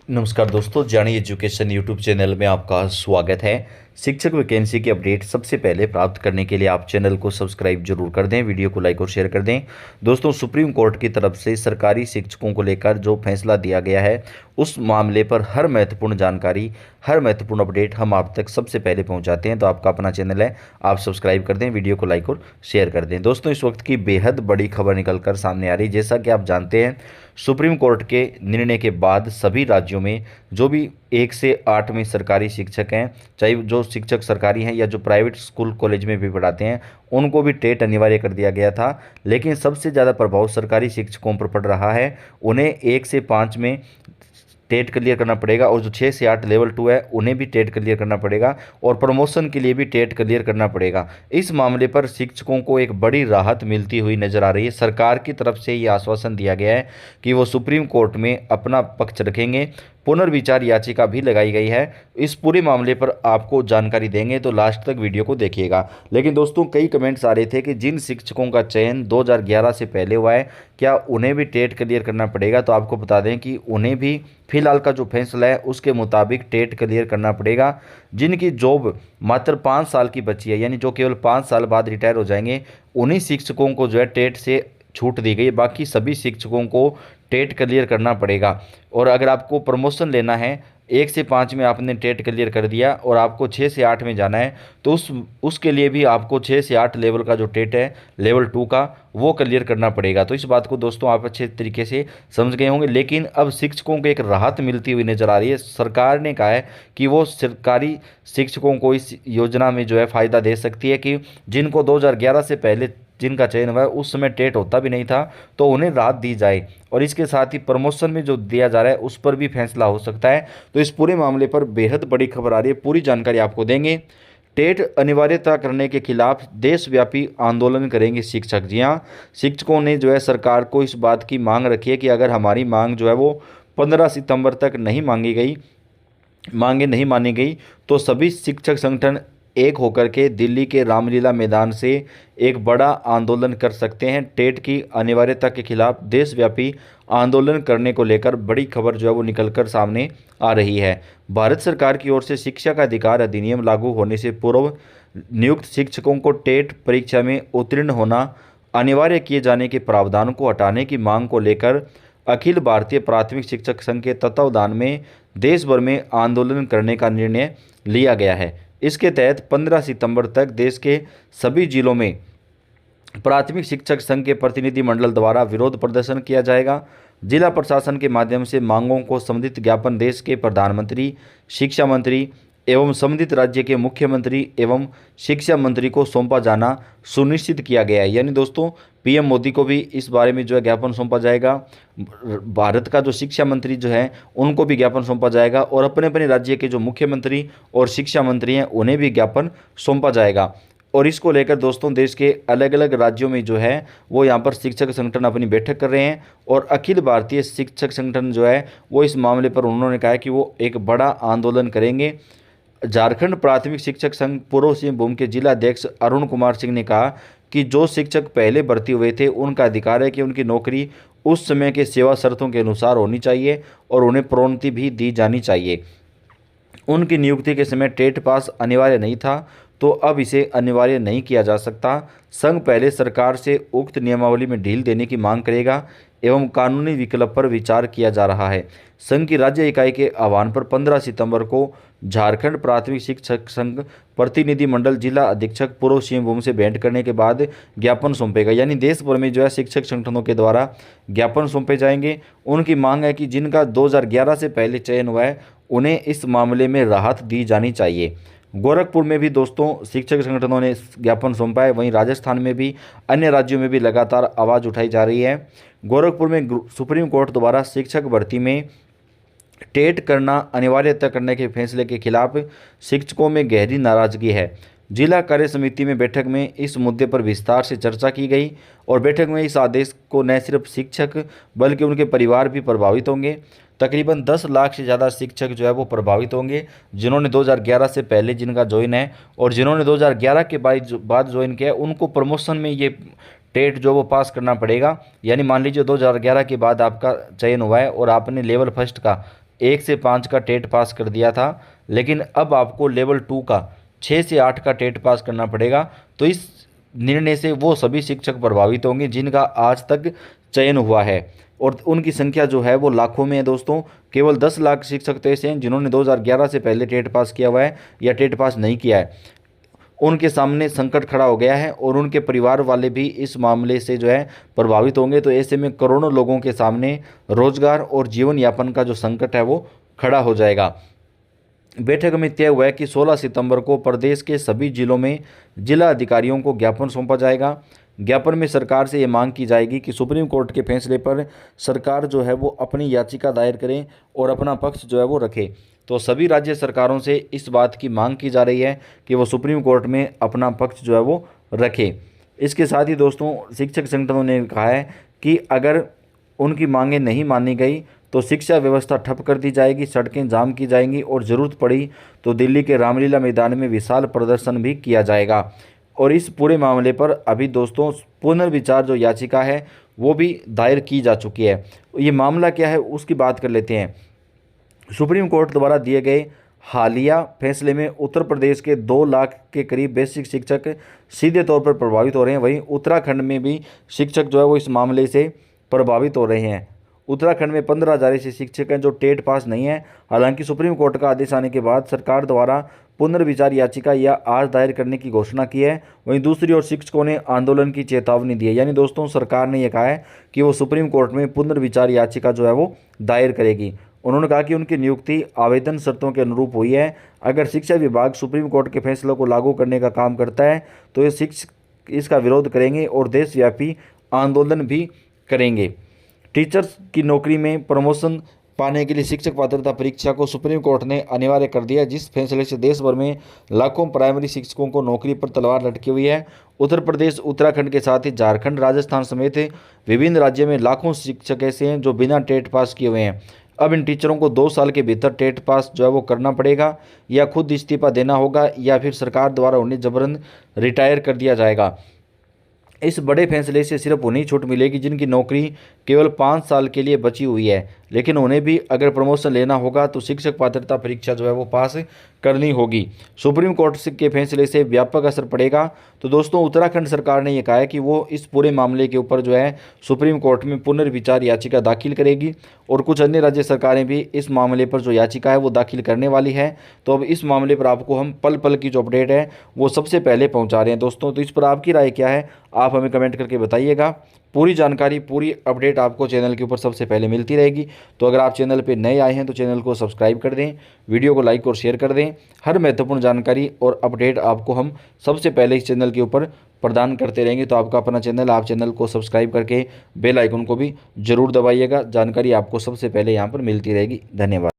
नमस्कार दोस्तों, जानी एजुकेशन यूट्यूब चैनल में आपका स्वागत है। शिक्षक वैकेंसी की अपडेट सबसे पहले प्राप्त करने के लिए आप चैनल को सब्सक्राइब जरूर कर दें, वीडियो को लाइक और शेयर कर दें। दोस्तों, सुप्रीम कोर्ट की तरफ से सरकारी शिक्षकों को लेकर जो फैसला दिया गया है उस मामले पर हर महत्वपूर्ण जानकारी, हर महत्वपूर्ण अपडेट हम आप तक सबसे पहले पहुंचाते हैं। तो आपका अपना चैनल है, आप सब्सक्राइब कर दें, वीडियो को लाइक और शेयर कर दें। दोस्तों, इस वक्त की बेहद बड़ी खबर निकलकर सामने आ रही है। जैसा कि आप जानते हैं, सुप्रीम कोर्ट के निर्णय के बाद सभी राज्यों में जो भी 1 से 8 में सरकारी शिक्षक हैं, चाहे जो शिक्षक सरकारी हैं या जो प्राइवेट स्कूल कॉलेज में भी पढ़ाते हैं, उनको भी टेट अनिवार्य कर दिया गया था। लेकिन सबसे ज़्यादा प्रभाव सरकारी शिक्षकों पर पड़ रहा है। उन्हें 1 से 5 में टेट क्लियर करना पड़ेगा और जो 6 से 8 लेवल 2 है उन्हें भी टेट क्लियर करना पड़ेगा और प्रमोशन के लिए भी टेट क्लियर करना पड़ेगा। इस मामले पर शिक्षकों को एक बड़ी राहत मिलती हुई नजर आ रही है। सरकार की तरफ से ये आश्वासन दिया गया है कि वो सुप्रीम कोर्ट में अपना पक्ष रखेंगे। पुनर्विचार याचिका भी लगाई गई है। इस पूरे मामले पर आपको जानकारी देंगे, तो लास्ट तक वीडियो को देखिएगा। लेकिन दोस्तों, कई कमेंट्स आ रहे थे कि जिन शिक्षकों का चयन 2011 से पहले हुआ है, क्या उन्हें भी टेट क्लियर करना पड़ेगा? तो आपको बता दें कि उन्हें भी फिलहाल का जो फैसला है उसके मुताबिक टेट क्लियर करना पड़ेगा। जिनकी जॉब मात्र 5 साल की बची है, यानी जो केवल 5 साल बाद रिटायर हो जाएंगे, उन्हीं शिक्षकों को जो है टेट से छूट दी गई। बाकी सभी शिक्षकों को टेट क्लियर करना पड़ेगा। और अगर आपको प्रमोशन लेना है, 1 से 5 में आपने टेट क्लियर कर दिया और आपको 6 से 8 में जाना है, तो उसके लिए भी आपको 6 से 8 लेवल का जो टेट है लेवल 2 का, वो क्लियर करना पड़ेगा। तो इस बात को दोस्तों आप अच्छे तरीके से समझ गए होंगे। लेकिन अब शिक्षकों को एक राहत मिलती हुई नज़र आ रही है। सरकार ने कहा है कि वो सरकारी शिक्षकों को इस योजना में जो है फ़ायदा दे सकती है कि जिनको 2011 से पहले जिनका चयन हुआ है उस समय टेट होता भी नहीं था, तो उन्हें राहत दी जाए। और इसके साथ ही प्रमोशन में जो दिया जा रहा है उस पर भी फैसला हो सकता है। तो इस पूरे मामले पर बेहद बड़ी खबर आ रही है, पूरी जानकारी आपको देंगे। टेट अनिवार्यता करने के खिलाफ देशव्यापी आंदोलन करेंगे शिक्षक। जी हाँ, शिक्षकों ने जो है सरकार को इस बात की मांग रखी है कि अगर हमारी मांग जो है वो 15 सितंबर तक नहीं मांगे नहीं मानी गई, तो सभी शिक्षक संगठन एक होकर के दिल्ली के रामलीला मैदान से एक बड़ा आंदोलन कर सकते हैं। टेट की अनिवार्यता के खिलाफ देशव्यापी आंदोलन करने को लेकर बड़ी खबर जो है वो निकलकर सामने आ रही है। भारत सरकार की ओर से शिक्षा का अधिकार अधिनियम लागू होने से पूर्व नियुक्त शिक्षकों को टेट परीक्षा में उत्तीर्ण होना अनिवार्य किए जाने के प्रावधान को हटाने की मांग को लेकर अखिल भारतीय प्राथमिक शिक्षक संघ के तत्वावधान में देश भर में आंदोलन करने का निर्णय लिया गया है। इसके तहत 15 सितंबर तक देश के सभी जिलों में प्राथमिक शिक्षक संघ के प्रतिनिधि मंडल द्वारा विरोध प्रदर्शन किया जाएगा। जिला प्रशासन के माध्यम से मांगों को संबंधित ज्ञापन देश के प्रधानमंत्री, शिक्षा मंत्री एवं संबंधित राज्य के मुख्यमंत्री एवं शिक्षा मंत्री को सौंपा जाना सुनिश्चित किया गया है। यानी दोस्तों, पीएम मोदी को भी इस बारे में जो है ज्ञापन सौंपा जाएगा। भारत का जो शिक्षा मंत्री जो है उनको भी ज्ञापन सौंपा जाएगा और अपने अपने राज्य के जो मुख्यमंत्री और शिक्षा मंत्री हैं उन्हें भी ज्ञापन सौंपा जाएगा। और इसको लेकर दोस्तों, देश के अलग अलग राज्यों में जो है वो यहाँ पर शिक्षक संगठन अपनी बैठक कर रहे हैं और अखिल भारतीय शिक्षक संगठन जो है वो इस मामले पर उन्होंने कहा है कि वो एक बड़ा आंदोलन करेंगे। झारखंड प्राथमिक शिक्षक संघ पूर्व सिंहभूम के जिला अध्यक्ष अरुण कुमार सिंह ने कहा कि जो शिक्षक पहले भर्ती हुए थे उनका अधिकार है कि उनकी नौकरी उस समय के सेवा शर्तों के अनुसार होनी चाहिए और उन्हें प्रोन्नति भी दी जानी चाहिए। उनकी नियुक्ति के समय टेट पास अनिवार्य नहीं था, तो अब इसे अनिवार्य नहीं किया जा सकता। संघ पहले सरकार से उक्त नियमावली में ढील देने की मांग करेगा एवं कानूनी विकल्प पर विचार किया जा रहा है। संघ की राज्य इकाई के आह्वान पर 15 सितंबर को झारखंड प्राथमिक शिक्षक संघ प्रतिनिधि मंडल जिला अधीक्षक पूर्व सिंहभूम से भेंट करने के बाद ज्ञापन सौंपेगा। यानी देश भर में जो है शिक्षक संगठनों के द्वारा ज्ञापन सौंपे जाएंगे। उनकी मांग है कि जिनका 2011 से पहले चयन हुआ है उन्हें इस मामले में राहत दी जानी चाहिए। गोरखपुर में भी दोस्तों शिक्षक संगठनों ने ज्ञापन सौंपा है। वहीं राजस्थान में भी, अन्य राज्यों में भी लगातार आवाज़ उठाई जा रही है। गोरखपुर में सुप्रीम कोर्ट द्वारा शिक्षक भर्ती में टेट करना अनिवार्यता करने के फैसले के खिलाफ शिक्षकों में गहरी नाराजगी है। जिला कार्य समिति में बैठक में इस मुद्दे पर विस्तार से चर्चा की गई और बैठक में इस आदेश को न सिर्फ शिक्षक बल्कि उनके परिवार भी प्रभावित होंगे। तकरीबन 10 लाख से ज़्यादा शिक्षक जो है वो प्रभावित होंगे, जिन्होंने 2011 से पहले जिनका ज्वाइन है और जिन्होंने 2011 के बाद ज्वाइन किया है, उनको प्रमोशन में ये टेट जो वो पास करना पड़ेगा। यानी मान लीजिए 2011 के बाद आपका चयन हुआ है और आपने लेवल फर्स्ट का 1 से 5 का टेट पास कर दिया था, लेकिन अब आपको लेवल 2 का 6 से 8 का टेट पास करना पड़ेगा। तो इस निर्णय से वो सभी शिक्षक प्रभावित होंगे जिनका आज तक चयन हुआ है, और उनकी संख्या जो है वो लाखों में है दोस्तों। केवल 10 लाख शिक्षक तो ऐसे हैं जिन्होंने 2011 से पहले टेट पास किया हुआ है या टेट पास नहीं किया है। उनके सामने संकट खड़ा हो गया है और उनके परिवार वाले भी इस मामले से जो है प्रभावित होंगे। तो ऐसे में करोड़ों लोगों के सामने रोजगार और जीवन यापन का जो संकट है वो खड़ा हो जाएगा। बैठक में तय हुआ है कि 16 सितंबर को प्रदेश के सभी जिलों में जिला अधिकारियों को ज्ञापन सौंपा जाएगा। ज्ञापन में सरकार से ये मांग की जाएगी कि सुप्रीम कोर्ट के फैसले पर सरकार जो है वो अपनी याचिका दायर करें और अपना पक्ष जो है वो रखे। तो सभी राज्य सरकारों से इस बात की मांग की जा रही है कि वो सुप्रीम कोर्ट में अपना पक्ष जो है वो रखे। इसके साथ ही दोस्तों शिक्षक संगठनों ने कहा है कि अगर उनकी मांगें नहीं मानी गई तो शिक्षा व्यवस्था ठप कर दी जाएगी, सड़कें जाम की जाएंगी और ज़रूरत पड़ी तो दिल्ली के रामलीला मैदान में विशाल प्रदर्शन भी किया जाएगा। और इस पूरे मामले पर अभी दोस्तों पुनर्विचार जो याचिका है वो भी दायर की जा चुकी है। ये मामला क्या है उसकी बात कर लेते हैं। सुप्रीम कोर्ट द्वारा दिए गए हालिया फैसले में उत्तर प्रदेश के 2 लाख के करीब बेसिक शिक्षक सीधे तौर पर प्रभावित हो रहे हैं। वहीं उत्तराखंड में भी शिक्षक जो है वो इस मामले से प्रभावित हो रहे हैं। उत्तराखंड में 15,000 ऐसे शिक्षक हैं जो टेट पास नहीं है। हालांकि सुप्रीम कोर्ट का आदेश आने के बाद सरकार द्वारा पुनर्विचार याचिका या आज दायर करने की घोषणा की है। वहीं दूसरी ओर शिक्षकों ने आंदोलन की चेतावनी दी है। यानी दोस्तों सरकार ने यह कहा है कि वो सुप्रीम कोर्ट में पुनर्विचार याचिका जो है वो दायर करेगी। उन्होंने कहा कि उनकी नियुक्ति आवेदन शर्तों के अनुरूप हुई है। अगर शिक्षा विभाग सुप्रीम कोर्ट के फैसलों को लागू करने का काम करता है तो ये शिक्षक इसका विरोध करेंगे और देशव्यापी आंदोलन भी करेंगे। टीचर्स की नौकरी में प्रमोशन पाने के लिए शिक्षक पात्रता परीक्षा को सुप्रीम कोर्ट ने अनिवार्य कर दिया, जिस फैसले से देश भर में लाखों प्राइमरी शिक्षकों को नौकरी पर तलवार लटकी हुई है। उत्तर प्रदेश, उत्तराखंड के साथ ही झारखंड, राजस्थान समेत विभिन्न राज्यों में लाखों शिक्षक ऐसे हैं जो बिना टेट पास किए हुए हैं। अब इन टीचरों को 2 साल के भीतर टेट पास जो है वो करना पड़ेगा, या खुद इस्तीफा देना होगा या फिर सरकार द्वारा उन्हें जबरन रिटायर कर दिया जाएगा। इस बड़े फैसले से सिर्फ उन्हें छूट मिलेगी जिनकी नौकरी केवल 5 साल के लिए बची हुई है, लेकिन उन्हें भी अगर प्रमोशन लेना होगा तो शिक्षक पात्रता परीक्षा जो है वो पास करनी होगी। सुप्रीम कोर्ट के फैसले से व्यापक असर पड़ेगा। तो दोस्तों उत्तराखंड सरकार ने यह कहा है कि वो इस पूरे मामले के ऊपर जो है सुप्रीम कोर्ट में पुनर्विचार याचिका दाखिल करेगी, और कुछ अन्य राज्य सरकारें भी इस मामले पर जो याचिका है वो दाखिल करने वाली है। तो अब इस मामले पर आपको हम पल पल की जो अपडेट है वो सबसे पहले पहुँचा रहे हैं दोस्तों। तो इस पर आपकी राय क्या है आप हमें कमेंट करके बताइएगा। पूरी जानकारी, पूरी अपडेट आपको चैनल के ऊपर सबसे पहले मिलती रहेगी। तो अगर आप चैनल पे नए आए हैं तो चैनल को सब्सक्राइब कर दें, वीडियो को लाइक और शेयर कर दें। हर महत्वपूर्ण जानकारी और अपडेट आपको हम सबसे पहले इस चैनल के ऊपर प्रदान करते रहेंगे। तो आपका अपना चैनल, आप चैनल को सब्सक्राइब करके बेल आइकन को भी जरूर दबाइएगा। जानकारी आपको सबसे पहले यहाँ पर मिलती रहेगी। धन्यवाद।